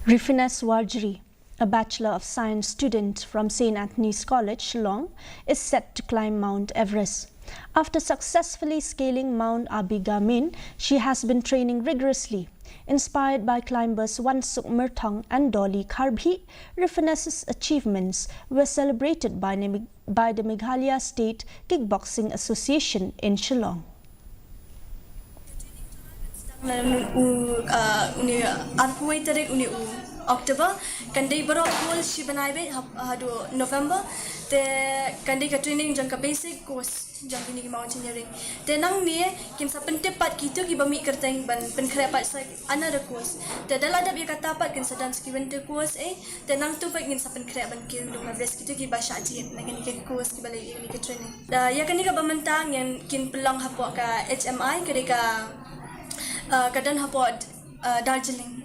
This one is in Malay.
Rifiness Warjri, a Bachelor of Science student from St. Anthony's College, Shillong, is set to climb Mount Everest. After successfully scaling Mount Abigamin, she has been training rigorously. Inspired by climbers Wansuk Merthong and Dolly Kharbhi, Rifiness's achievements were celebrated by the Meghalaya State Kickboxing Association in Shillong. Oktober kandai baru awal si benai be hado November te kandai ka training jangka basic course jangka ni mountaineering te nang ni kim sa pentepat gitu ki bami kerteng ban penkrepat sa another course te dalam ada dia kata pat kan sedang skiven de course te nang tu pak ngin sa penkrep ban ki lu Everest gitu ki basha ajit nang ni ke course ki balai ni ke training da ya kan ni ka bamantang yang kin pelang hapok ka HMI ke ka kadan hapok Darjeeling